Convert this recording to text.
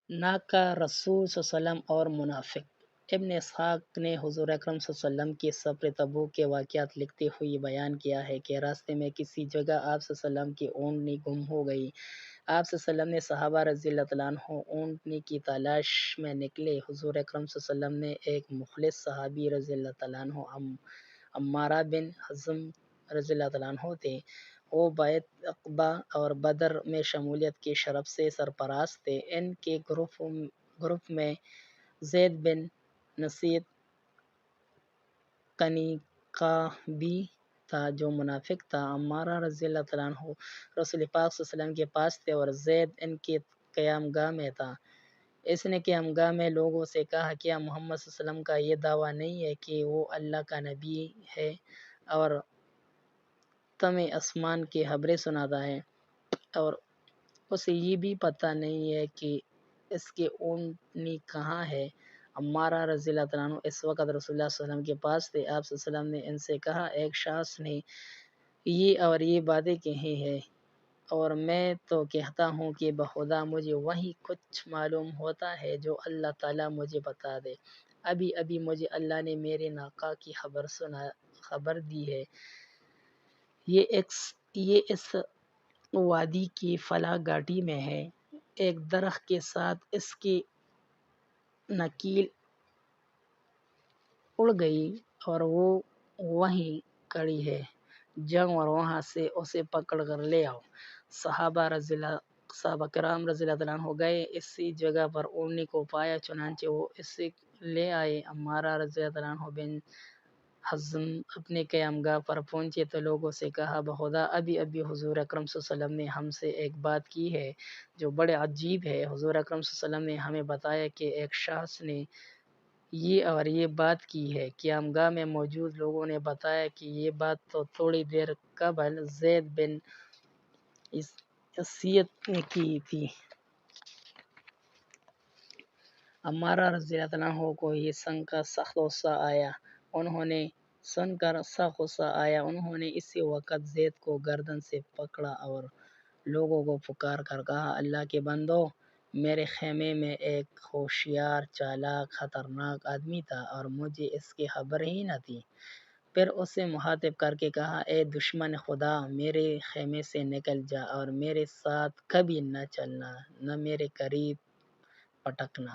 ناکا رسول صلی اللہ علیہ وسلم اور منافق۔ ابن اسحاق نے حضور اکرم صلی اللہ علیہ وسلم کی سفر تبوک کے واقعات لکھتے ہوئے بیان کیا ہے کہ راستے میں کسی جگہ آپ صلی اللہ علیہ وسلم کی اونٹنی گم ہو گئی۔ آپ صلی اللہ علیہ وسلم نے صحابہ رضی اللہ تعالیٰ عنہ اونٹنی کی تلاش میں نکلے۔ حضور اکرم صلی اللہ علیہ وسلم نے ایک مخلص صحابی رضی اللہ تعالیٰ عنہ عمارہ بن حزم رضی اللہ تعالیٰ عنہ تھے۔ وہ بیعت عقبہ اور بدر میں شمولیت کے شرف سے سرفراز تھے۔ ان کے گروپ میں زید بن نصیب قنقابی تھا جو منافق تھا۔ عمارہ رضی اللہ تعالیٰ عنہ رسول پاک صلی اللہ علیہ وسلم کے پاس تھے اور زید ان کے قیام گاہ میں تھا۔ اس نے قیام گاہ میں لوگوں سے کہا، کیا محمد صلی اللہ علیہ وسلم کا یہ دعویٰ نہیں ہے کہ وہ اللہ کا نبی ہے اور تمہیں آسمان کی خبریں سناتا ہے، اور اسے یہ بھی پتہ نہیں ہے کہ اس کی اونٹنی کہاں ہے؟ عمارہ رضی اللہ تعالیٰ عنہ اس وقت رسول اللہ صلی اللہ علیہ وسلم کے پاس تھے۔ آپ صلی اللہ علیہ وسلم نے ان سے کہا، ایک شخص نے یہ اور یہ باتیں کہی ہیں اور میں تو کہتا ہوں کہ بخدا مجھے وہی کچھ معلوم ہوتا ہے جو اللہ تعالیٰ مجھے بتا دے۔ ابھی ابھی مجھے اللہ نے میرے ناقہ کی خبر دی ہے، یہ اس وادی کی فلاں گھاٹی میں ہے۔ ایک درخت کے ساتھ اس کی نکیل اڑ گئی اور وہ وہیں کھڑی ہے، جاؤ اور وہاں سے اسے پکڑ کر لے آؤ۔ صحابہ کرام رضی اللہ تعالیٰ عنہ گئے، اسی جگہ پر اونٹنی کو پایا، چنانچہ وہ اسے لے آئے۔ عمارہ رضی اللہ تعالیٰ عنہ بن حزم اپنے قیام گاہ پر پہنچے تو لوگوں سے کہا، بخدا ابھی ابھی حضور اکرم صلی اللہ علیہ وسلم نے ہم سے ایک بات کی ہے جو بڑے عجیب ہے۔ حضور اکرم صلی اللہ علیہ وسلم نے ہمیں بتایا کہ ایک شخص نے یہ اور یہ بات کی ہے۔ قیام گاہ میں موجود لوگوں نے بتایا کہ یہ بات تو تھوڑی دیر قبل زید بن اسیت نے کی تھی۔ عمارہ رضی اللہ عنہ کو یہ سن کر سخت غصہ آیا۔ انہوں نے اسی وقت زید کو گردن سے پکڑا اور لوگوں کو پکار کر کہا، اللہ کے بندو، میرے خیمے میں ایک ہوشیار، چالاک، خطرناک آدمی تھا اور مجھے اس کی خبر ہی نہ تھی۔ پھر اسے مخاطب کر کے کہا، اے دشمن خدا، میرے خیمے سے نکل جا اور میرے ساتھ کبھی نہ چلنا، نہ میرے قریب پٹکنا۔